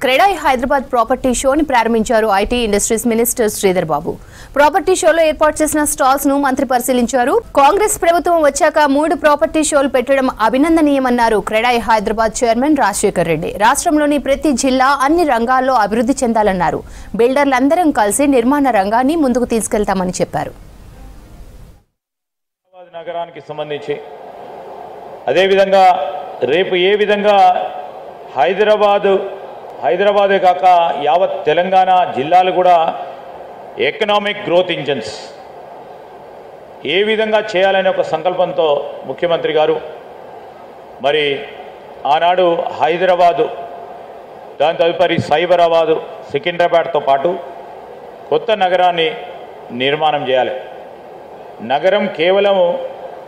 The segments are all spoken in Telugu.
క్రెడాయి హైదరాబాద్ ప్రాపర్టీ షోని ప్రారంభించారు IT industries minister Sridhar Babu. Property షోలో ఏర్పాటు చేసిన స్టాల్స్ ను మంత్రి పరిశీలించారు. కాంగ్రెస్ ప్రభుత్వం వచ్చాక 3 ప్రాపర్టీ షోలు పెట్టడం అభినందనీయమన్నారు క్రెడాయి హైదరాబాద్ చైర్మన్ రాజశేఖర్ రెడ్డి. రాష్ట్రంలోని ప్రతి జిల్లా అన్ని రంగాల్లో అభివృద్ధి చెందాలన్నారు. బిల్డర్లందరం కలిసి నిర్మాణ రంగాన్ని ముందుకు తీసుకెళ్తామని చెప్పారు. నగరానికి సంబంధించి అదే విధంగా రేపు ఏ విధంగా హైదరాబాదే కాక యావత్ తెలంగాణ జిల్లాలు కూడా ఎకనామిక్ గ్రోత్ ఇంజన్స్ ఏ విధంగా చేయాలనే ఒక సంకల్పంతో ముఖ్యమంత్రి గారు మరి ఆనాడు హైదరాబాదు, దాని తదుపరి సైబరాబాదు, సికింద్రాబాద్తో పాటు కొత్త నగరాన్ని నిర్మాణం చేయాలి. నగరం కేవలం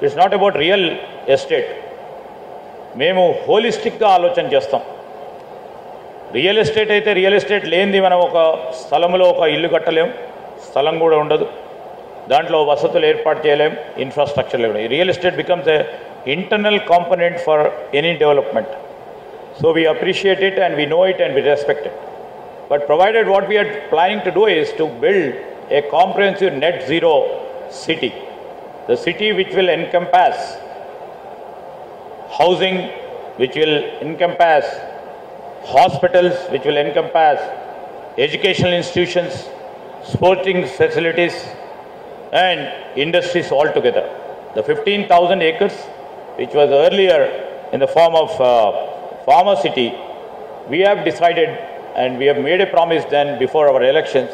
it's not about real estate. మేము హోలిస్టిక్గా ఆలోచన చేస్తాం. రియల్ ఎస్టేట్ అయితే రియల్ ఎస్టేట్ లేనిది మనం ఒక స్థలంలో ఒక ఇల్లు కట్టలేం, స్థలం కూడా ఉండదు, దాంట్లో వసతులు ఏర్పాటు చేయలేం, ఇన్ఫ్రాస్ట్రక్చర్ లేవు. Real estate becomes a internal component for any development. So we appreciate it and we know it and we respect it. But provided what we are planning to do is to build a comprehensive net zero city, the city which will encompass housing, which will encompass hospitals, which will encompass educational institutions, sporting facilities and industries all together. The 15,000 acres which was earlier in the form of Pharma City, we have decided and we have made a promise then before our elections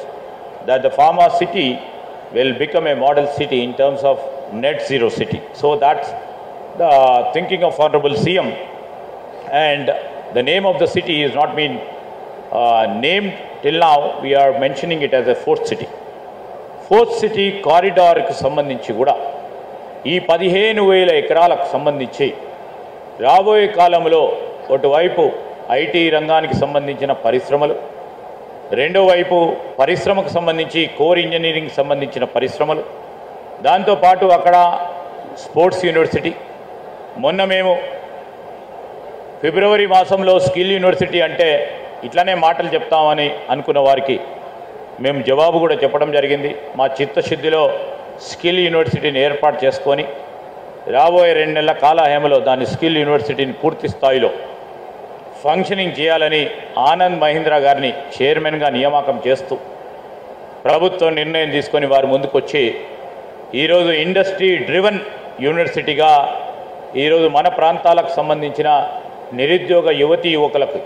that the Pharma City will become a model city in terms of net zero city. So that's the thinking of Honorable CM, and the name of the city is not been named till now. We are mentioning it as a fourth city. Fourth city corridor కు సంబంధించి కూడా ఈ 15,000 ఎకరాలకు సంబంధించి రాబోయే కాలంలో ఒకవైపు ఐటీ రంగానికి సంబంధించిన పరిశ్రమలు, రెండో వైపు పరిశ్రమకు సంబంధించి కోర్ ఇంజనీరింగ్ సంబంధించిన పరిశ్రమలు, దాంతోపాటు అక్కడ స్పోర్ట్స్ యూనివర్సిటీ. మొన్న మేము ఫిబ్రవరి మాసంలో స్కిల్ యూనివర్సిటీ అంటే ఇట్లానే మాటలు చెప్తామని అనుకున్న వారికి మేము జవాబు కూడా చెప్పడం జరిగింది. మా చిత్తశుద్ధిలో స్కిల్ యూనివర్సిటీని ఏర్పాటు చేసుకొని రాబోయే 2 నెలల కాలహేమలో దాని స్కిల్ యూనివర్సిటీని పూర్తి స్థాయిలో ఫంక్షనింగ్ చేయాలని ఆనంద్ మహీంద్రా గారిని చైర్మన్గా నియామకం చేస్తూ ప్రభుత్వం నిర్ణయం తీసుకొని వారు ముందుకొచ్చి ఈరోజు ఇండస్ట్రీ డ్రివన్ యూనివర్సిటీగా ఈరోజు మన ప్రాంతాలకు సంబంధించిన నిరుద్యోగ యువతీయువకులకు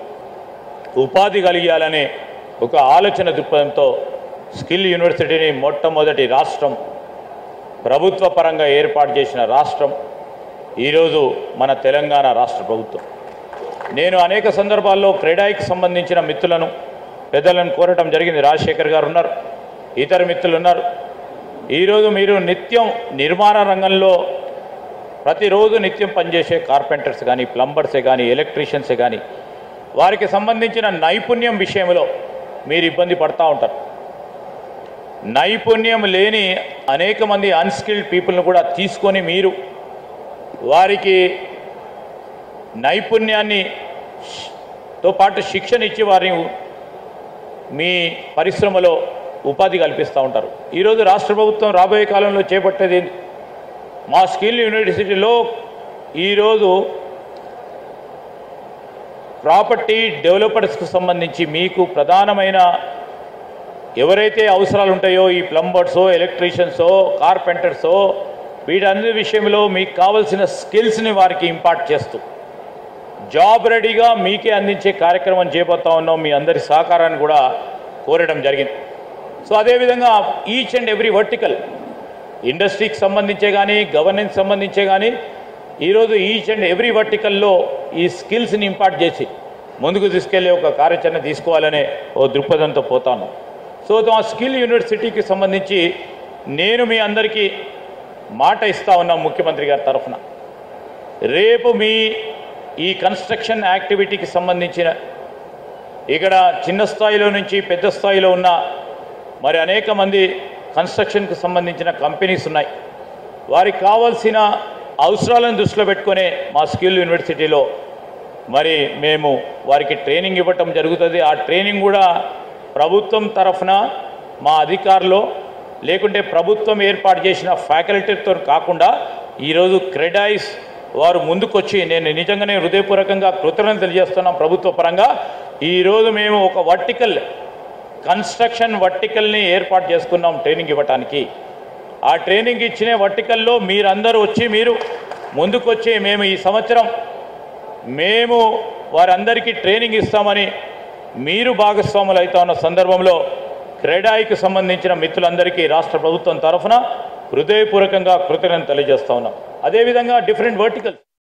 ఉపాధి కలిగాలనే ఒక ఆలోచన దృక్పథంతో స్కిల్ యూనివర్సిటీని మొట్టమొదటి రాష్ట్రం ప్రభుత్వ పరంగా ఏర్పాటు చేసిన రాష్ట్రం ఈరోజు మన తెలంగాణ రాష్ట్ర ప్రభుత్వం. నేను అనేక సందర్భాల్లో క్రెడాయికి సంబంధించిన మిత్రులను, పెద్దలను కోరటం జరిగింది. రాజశేఖర్ గారు ఉన్నారు, ఇతర మిత్రులు ఉన్నారు. ఈరోజు మీరు నిత్యం నిర్మాణ రంగంలో ప్రతిరోజు నిత్యం పనిచేసే కార్పెంటర్స్ కానీ, ప్లంబర్సే కానీ, ఎలక్ట్రీషియన్సే కానీ వారికి సంబంధించిన నైపుణ్యం విషయంలో మీరు ఇబ్బంది పడుతూ ఉంటారు. నైపుణ్యం లేని అనేక మంది అన్స్కిల్డ్ పీపుల్ని కూడా తీసుకొని మీరు వారికి నైపుణ్యాన్నితో పాటు శిక్షణ ఇచ్చి వారిని మీ పరిశ్రమలో ఉపాధి కల్పిస్తూ ఉంటారు. ఈరోజు రాష్ట్ర ప్రభుత్వం రాబోయే కాలంలో చేపట్టేది మా స్కిల్ యూనివర్సిటీలో ఈరోజు ప్రాపర్టీ డెవలపర్స్కు సంబంధించి మీకు ప్రధానమైన ఎవరైతే అవసరాలు ఉంటాయో ఈ ప్లంబర్సో, ఎలక్ట్రీషియన్సో, కార్పెంటర్సో వీటన్ని విషయంలో మీకు కావాల్సిన స్కిల్స్ని వారికి ఇంపార్ట్ చేస్తూ జాబ్ రెడీగా మీకే అందించే కార్యక్రమం చేపడతా ఉన్నాం. మీ అందరి సహకారాన్ని కూడా కోరడం జరిగింది. సో అదేవిధంగా ఈచ్ అండ్ ఎవ్రీ వర్టికల్ ఇండస్ట్రీకి సంబంధించే కానీ, గవర్నెన్స్ సంబంధించే కానీ ఈరోజు ఈచ్ అండ్ ఎవ్రీ వర్టికల్లో ఈ స్కిల్స్ని ఇంపార్ట్ చేసి ముందుకు తీసుకెళ్లే ఒక కార్యాచరణ తీసుకోవాలనే ఓ దృక్పథంతో పోతాను. సో ఆ స్కిల్ యూనివర్సిటీకి సంబంధించి నేను మీ అందరికీ మాట ఇస్తా ఉన్నాం ముఖ్యమంత్రి గారి తరఫున. రేపు మీ ఈ కన్స్ట్రక్షన్ యాక్టివిటీకి సంబంధించిన ఇక్కడ చిన్న స్థాయిలో నుంచి పెద్ద స్థాయిలో ఉన్న మరి అనేక మంది కన్స్ట్రక్షన్కి సంబంధించిన కంపెనీస్ ఉన్నాయి. వారికి కావాల్సిన అవసరాలను దృష్టిలో పెట్టుకునే మా స్కిల్ యూనివర్సిటీలో మరి మేము వారికి ట్రైనింగ్ ఇవ్వటం జరుగుతుంది. ఆ ట్రైనింగ్ కూడా ప్రభుత్వం తరఫున మా అధికారులు లేకుంటే ప్రభుత్వం ఏర్పాటు చేసిన ఫ్యాకల్టీతో కాకుండా ఈరోజు క్రెడాయిస్ వారు ముందుకొచ్చి నేను నిజంగానే హృదయపూర్వకంగా కృతజ్ఞతలు తెలియజేస్తున్నాం ప్రభుత్వ పరంగా. ఈరోజు మేము ఒక కన్స్ట్రక్షన్ వర్టికల్ని ఏర్పాటు చేసుకున్నాం ట్రైనింగ్ ఇవ్వటానికి. ఆ ట్రైనింగ్ ఇచ్చిన వర్టికల్లో మీరందరూ వచ్చి మీరు ముందుకొచ్చి మేము ఈ సంవత్సరం మేము వారందరికీ ట్రైనింగ్ ఇస్తామని మీరు భాగస్వాములు అవుతా ఉన్న సందర్భంలో క్రెడాయికి సంబంధించిన మిత్రులందరికీ రాష్ట్ర ప్రభుత్వం తరఫున హృదయపూర్వకంగా కృతజ్ఞతలు తెలియజేస్తా ఉన్నాం. అదేవిధంగా డిఫరెంట్ వర్టికల్స్